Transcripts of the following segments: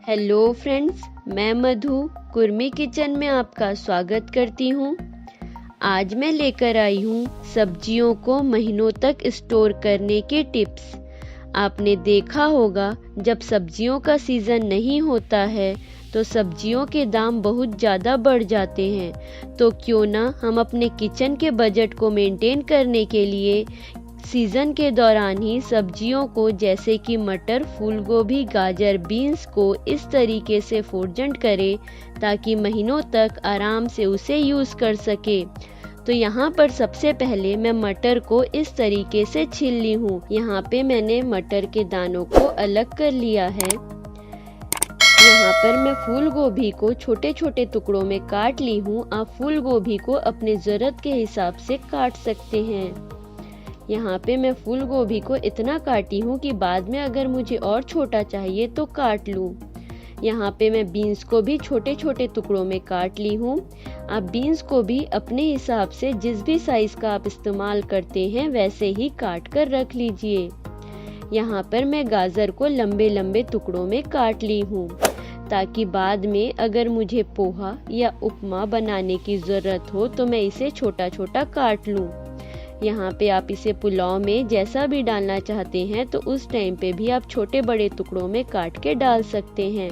Hello friends, मैं मधु Kurmi kitchen में आपका स्वागत करती हूँ। आज मैं लेकर आई हूँ सब्जियों को महीनों तक स्टोर करने के टिप्स। आपने देखा होगा जब सब्जियों का सीज़न नहीं होता है तो सब्जियों के दाम बहुत ज़्यादा बढ़ जाते हैं। तो क्यों ना हम अपने किचन के बजट को मेंटेन करने के लिए सीज़न के दौरान ही सब्जियों को जैसे कि मटर, फूल गोभी, गाजर, बीन्स को इस तरीके से फोर्जेंट करें ताकि महीनों तक आराम से उसे यूज़ कर सके। तो यहाँ पर सबसे पहले मैं मटर को इस तरीके से छील ली हूँ। यहाँ पे मैंने मटर के दानों को अलग कर लिया है। यहाँ पर मैं फूल गोभी को छोटे छोटे टुकड़ों में काट ली हूँ। आप फूल गोभी को अपने ज़रूरत के हिसाब से काट सकते हैं। यहाँ पे मैं फूल गोभी को इतना काटी हूँ कि बाद में अगर मुझे और छोटा चाहिए तो काट लूँ। यहाँ पे मैं बीन्स को भी छोटे छोटे टुकड़ों में काट ली हूँ। आप बीन्स को भी अपने हिसाब से जिस भी साइज़ का आप इस्तेमाल करते हैं वैसे ही काट कर रख लीजिए। यहाँ पर मैं गाजर को लंबे लंबे टुकड़ों में काट ली हूँ ताकि बाद में अगर मुझे पोहा या उपमा बनाने की ज़रूरत हो तो मैं इसे छोटा छोटा काट लूँ। यहाँ पे आप इसे पुलाव में जैसा भी डालना चाहते हैं तो उस टाइम पे भी आप छोटे बड़े टुकड़ों में काट के डाल सकते हैं।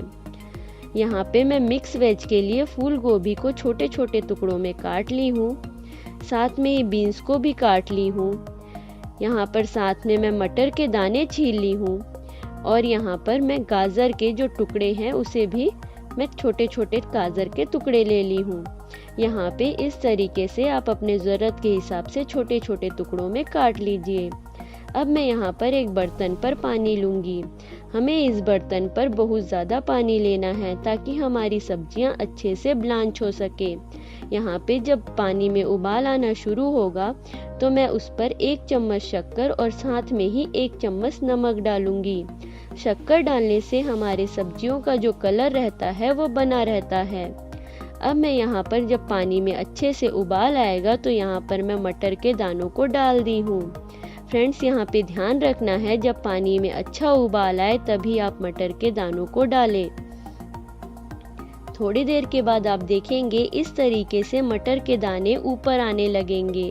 यहाँ पे मैं मिक्स वेज के लिए फूल गोभी को छोटे छोटे टुकड़ों में काट ली हूँ। साथ में ये बीन्स को भी काट ली हूँ। यहाँ पर साथ में मैं मटर के दाने छील ली हूँ और यहाँ पर मैं गाजर के जो टुकड़े हैं उसे भी मैं छोटे छोटे गाजर के टुकड़े ले ली हूँ। यहाँ पे इस तरीके से आप अपने ज़रूरत के हिसाब से छोटे छोटे टुकड़ों में काट लीजिए। अब मैं यहाँ पर एक बर्तन पर पानी लूँगी। हमें इस बर्तन पर बहुत ज़्यादा पानी लेना है ताकि हमारी सब्जियाँ अच्छे से ब्लांच हो सके। यहाँ पे जब पानी में उबाल आना शुरू होगा तो मैं उस पर 1 चम्मच शक्कर और साथ में ही 1 चम्मच नमक डालूँगी। शक्कर डालने से हमारे सब्जियों का जो कलर रहता है वो बना रहता है। अब मैं यहाँ पर जब पानी में अच्छे से उबाल आएगा तो यहाँ पर मैं मटर के दानों को डाल दी हूँ। फ्रेंड्स, यहाँ पे ध्यान रखना है जब पानी में अच्छा उबाल आए तभी आप मटर के दानों को डालें। थोड़ी देर के बाद आप देखेंगे इस तरीके से मटर के दाने ऊपर आने लगेंगे।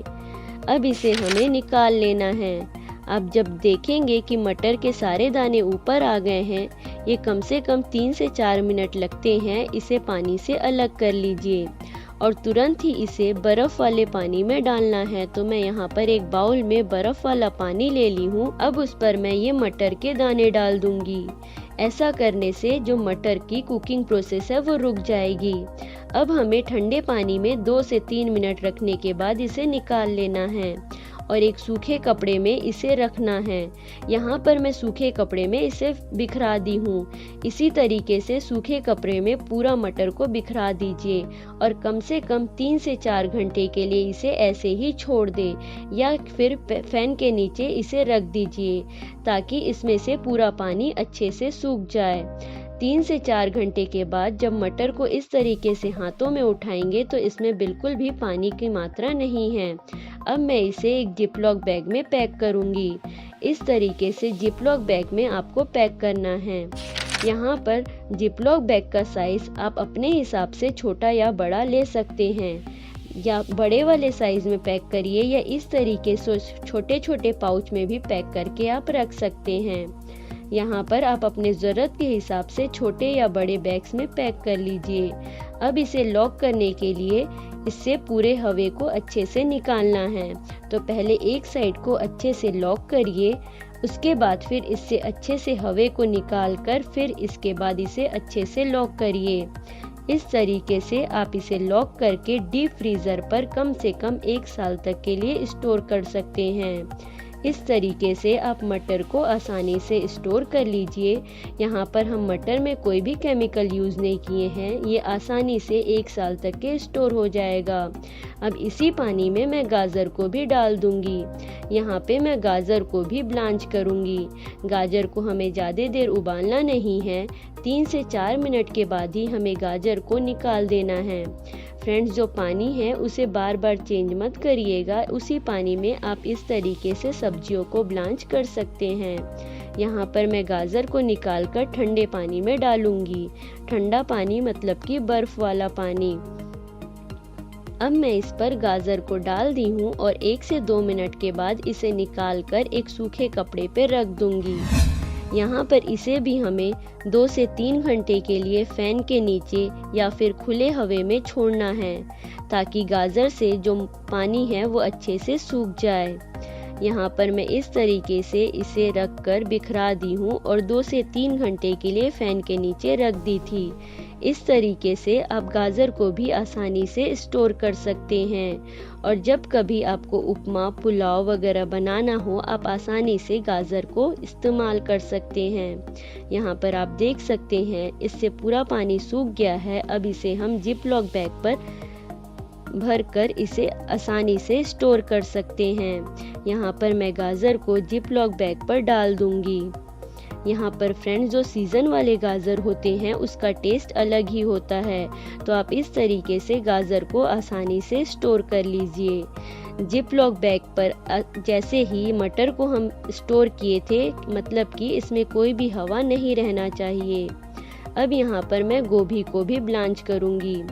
अब इसे हमें निकाल लेना है। आप जब देखेंगे कि मटर के सारे दाने ऊपर आ गए हैं, ये कम से कम 3 से 4 मिनट लगते हैं, इसे पानी से अलग कर लीजिए और तुरंत ही इसे बर्फ़ वाले पानी में डालना है। तो मैं यहाँ पर एक बाउल में बर्फ़ वाला पानी ले ली हूँ। अब उस पर मैं ये मटर के दाने डाल दूँगी। ऐसा करने से जो मटर की कुकिंग प्रोसेस है वो रुक जाएगी। अब हमें ठंडे पानी में 2 से 3 मिनट रखने के बाद इसे निकाल लेना है और एक सूखे कपड़े में इसे रखना है। यहाँ पर मैं सूखे कपड़े में इसे बिखरा दी हूँ। इसी तरीके से सूखे कपड़े में पूरा मटर को बिखरा दीजिए और कम से कम 3 से 4 घंटे के लिए इसे ऐसे ही छोड़ दें या फिर फैन के नीचे इसे रख दीजिए ताकि इसमें से पूरा पानी अच्छे से सूख जाए। 3 से 4 घंटे के बाद जब मटर को इस तरीके से हाथों में उठाएंगे तो इसमें बिल्कुल भी पानी की मात्रा नहीं है। अब मैं इसे एक जिपलॉक बैग में पैक करूंगी। इस तरीके से जिपलॉक बैग में आपको पैक करना है। यहाँ पर जिपलॉक बैग का साइज़ आप अपने हिसाब से छोटा या बड़ा ले सकते हैं, या बड़े वाले साइज़ में पैक करिए या इस तरीके से छोटे छोटे पाउच में भी पैक करके आप रख सकते हैं। यहाँ पर आप अपने ज़रूरत के हिसाब से छोटे या बड़े बैग्स में पैक कर लीजिए। अब इसे लॉक करने के लिए इससे पूरे हवा को अच्छे से निकालना है। तो पहले एक साइड को अच्छे से लॉक करिए, उसके बाद फिर इससे अच्छे से हवा को निकाल कर फिर इसके बाद इसे अच्छे से लॉक करिए। इस तरीके से आप इसे लॉक करके डीप फ्रीज़र पर कम से कम 1 साल तक के लिए स्टोर कर सकते हैं। इस तरीके से आप मटर को आसानी से स्टोर कर लीजिए। यहाँ पर हम मटर में कोई भी केमिकल यूज़ नहीं किए हैं, ये आसानी से 1 साल तक के स्टोर हो जाएगा। अब इसी पानी में मैं गाजर को भी डाल दूँगी। यहाँ पे मैं गाजर को भी ब्लांच करूँगी। गाजर को हमें ज़्यादा देर उबालना नहीं है, 3 से 4 मिनट के बाद ही हमें गाजर को निकाल देना है। फ्रेंड्स, जो पानी है उसे बार बार चेंज मत करिएगा, उसी पानी में आप इस तरीके से सब्जियों को ब्लांच कर सकते हैं। यहाँ पर मैं गाजर को निकालकर ठंडे पानी में डालूंगी। ठंडा पानी मतलब कि बर्फ वाला पानी। अब मैं इस पर गाजर को डाल दी हूँ और 1 से 2 मिनट के बाद इसे निकालकर एक सूखे कपड़े पर रख दूंगी। यहाँ पर इसे भी हमें 2 से 3 घंटे के लिए फैन के नीचे या फिर खुले हवा में छोड़ना है, ताकि गाजर से जो पानी है वो अच्छे से सूख जाए। यहाँ पर मैं इस तरीके से इसे रख कर बिखरा दी हूँ और 2 से 3 घंटे के लिए फैन के नीचे रख दी थी। इस तरीके से आप गाजर को भी आसानी से स्टोर कर सकते हैं और जब कभी आपको उपमा, पुलाव वगैरह बनाना हो, आप आसानी से गाजर को इस्तेमाल कर सकते हैं। यहाँ पर आप देख सकते हैं इससे पूरा पानी सूख गया है। अब इसे हम जिप लॉक बैग पर भरकर इसे आसानी से स्टोर कर सकते हैं। यहाँ पर मैं गाजर को जिप लॉक बैग पर डाल दूंगी। यहाँ पर फ्रेंड्स, जो सीजन वाले गाजर होते हैं उसका टेस्ट अलग ही होता है, तो आप इस तरीके से गाजर को आसानी से स्टोर कर लीजिए। जिप लॉक बैग पर जैसे ही मटर को हम स्टोर किए थे, मतलब कि इसमें कोई भी हवा नहीं रहना चाहिए। अब यहाँ पर मैं गोभी को भी ब्लांच करूँगी।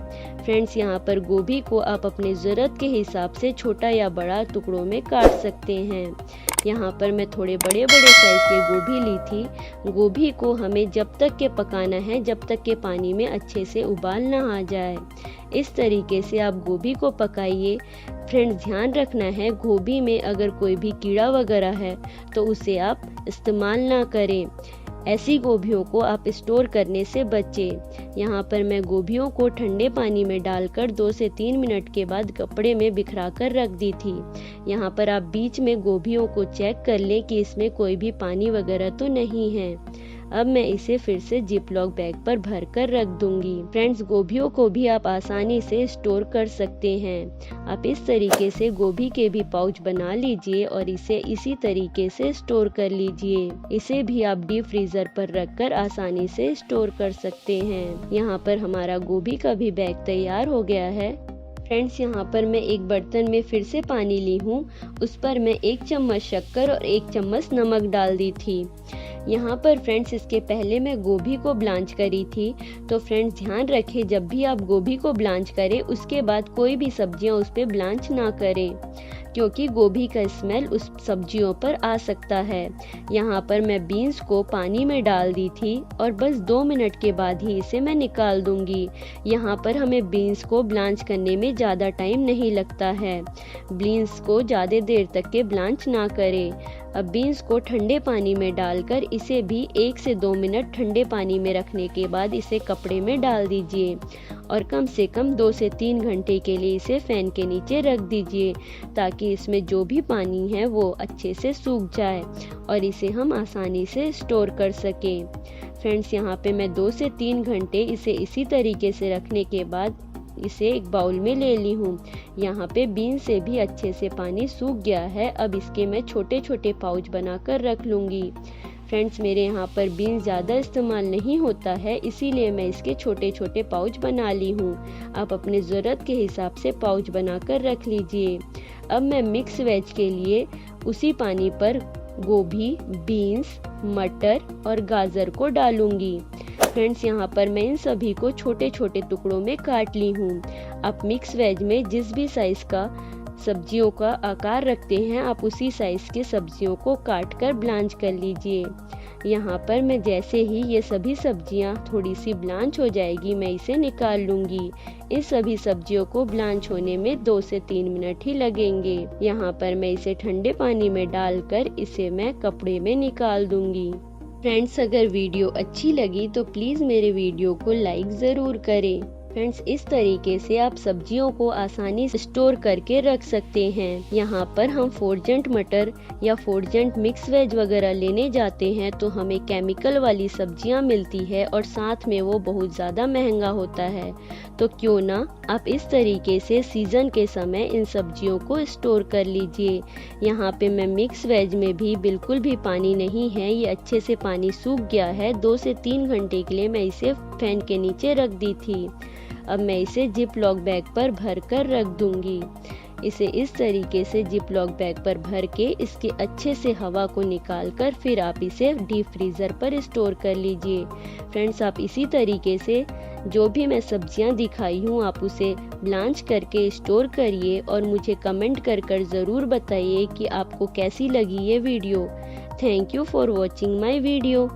फ्रेंड्स, यहाँ पर गोभी को आप अपने ज़रूरत के हिसाब से छोटा या बड़ा टुकड़ों में काट सकते हैं। यहाँ पर मैं थोड़े बड़े बड़े साइज़ के गोभी ली थी। गोभी को हमें जब तक के पकाना है जब तक के पानी में अच्छे से उबाल ना आ जाए। इस तरीके से आप गोभी को पकाइए। फ्रेंड्स, ध्यान रखना है गोभी में अगर कोई भी कीड़ा वगैरह है तो उसे आप इस्तेमाल ना करें। ऐसी गोभियों को आप स्टोर करने से बचें। यहाँ पर मैं गोभियों को ठंडे पानी में डालकर 2 से 3 मिनट के बाद कपड़े में बिखरा कर रख दी थी। यहाँ पर आप बीच में गोभियों को चेक कर लें कि इसमें कोई भी पानी वगैरह तो नहीं है। अब मैं इसे फिर से जिप लॉक बैग पर भर कर रख दूंगी। फ्रेंड्स, गोभियों को भी आप आसानी से स्टोर कर सकते हैं। आप इस तरीके से गोभी के भी पाउच बना लीजिए और इसे इसी तरीके से स्टोर कर लीजिए। इसे भी आप डीप फ्रीजर पर रखकर आसानी से स्टोर कर सकते हैं। यहाँ पर हमारा गोभी का भी बैग तैयार हो गया है। फ्रेंड्स, यहाँ पर मैं एक बर्तन में फिर से पानी ली हूँ। उस पर मैं 1 चम्मच शक्कर और 1 चम्मच नमक डाल दी थी। यहाँ पर फ्रेंड्स, इसके पहले मैं गोभी को ब्लांच करी थी, तो फ्रेंड्स ध्यान रखें जब भी आप गोभी को ब्लांच करें उसके बाद कोई भी सब्जियाँ उस पर ब्लांच ना करें, क्योंकि गोभी का स्मेल उस सब्जियों पर आ सकता है। यहाँ पर मैं बीन्स को पानी में डाल दी थी और बस 2 मिनट के बाद ही इसे मैं निकाल दूंगी। यहाँ पर हमें बीन्स को ब्लांच करने में ज़्यादा टाइम नहीं लगता है। बीन्स को ज़्यादा देर तक के ब्लांच ना करें। अब बीन्स को ठंडे पानी में डालकर इसे भी 1 से 2 मिनट ठंडे पानी में रखने के बाद इसे कपड़े में डाल दीजिए और कम से कम 2 से 3 घंटे के लिए इसे फैन के नीचे रख दीजिए, ताकि इसमें जो भी पानी है वो अच्छे से सूख जाए और इसे हम आसानी से स्टोर कर सकें। फ्रेंड्स, यहाँ पे मैं 2 से 3 घंटे इसे इसी तरीके से रखने के बाद इसे एक बाउल में ले ली हूँ। यहाँ पे बीन से भी अच्छे से पानी सूख गया है। अब इसके मैं छोटे छोटे पाउच बनाकर रख लूँगी। फ्रेंड्स, मेरे यहाँ पर बीन ज़्यादा इस्तेमाल नहीं होता है, इसीलिए मैं इसके छोटे छोटे पाउच बना ली हूँ। आप अपने ज़रूरत के हिसाब से पाउच बनाकर रख लीजिए। अब मैं मिक्स वेज के लिए उसी पानी पर गोभी, बीन्स, मटर और गाजर को डालूंगी। फ्रेंड्स, यहाँ पर मैं इन सभी को छोटे छोटे टुकड़ों में काट ली हूँ। आप मिक्स वेज में जिस भी साइज़ का सब्जियों का आकार रखते हैं, आप उसी साइज़ के सब्जियों को काट कर ब्लांच कर लीजिए। यहाँ पर मैं जैसे ही ये सभी सब्जियाँ थोड़ी सी ब्लांच हो जाएगी, मैं इसे निकाल लूँगी। इन सभी सब्जियों को ब्लांच होने में 2 से 3 मिनट ही लगेंगे। यहाँ पर मैं इसे ठंडे पानी में डालकर इसे मैं कपड़े में निकाल दूँगी। फ्रेंड्स, अगर वीडियो अच्छी लगी तो प्लीज़ मेरे वीडियो को लाइक ज़रूर करें। फ्रेंड्स, इस तरीके से आप सब्जियों को आसानी से स्टोर करके रख सकते हैं। यहाँ पर हम फोर्जेंट मटर या फोर्जेंट मिक्स वेज वगैरह लेने जाते हैं तो हमें केमिकल वाली सब्जियाँ मिलती है और साथ में वो बहुत ज़्यादा महंगा होता है। तो क्यों ना आप इस तरीके से सीज़न के समय इन सब्जियों को स्टोर कर लीजिए। यहाँ पे मैं मिक्स वेज में भी बिल्कुल भी पानी नहीं है, ये अच्छे से पानी सूख गया है। 2 से 3 घंटे के लिए मैं इसे फैन के नीचे रख दी थी। अब मैं इसे जिप लॉक बैग पर भर कर रख दूंगी। इसे इस तरीके से जिप लॉक बैग पर भर के इसके अच्छे से हवा को निकाल कर फिर आप इसे डीप फ्रीज़र पर स्टोर कर लीजिए। फ्रेंड्स, आप इसी तरीके से जो भी मैं सब्जियां दिखाई हूँ आप उसे ब्लांच करके स्टोर करिए और मुझे कमेंट कर ज़रूर बताइए कि आपको कैसी लगी ये video. Thank you for watching my video.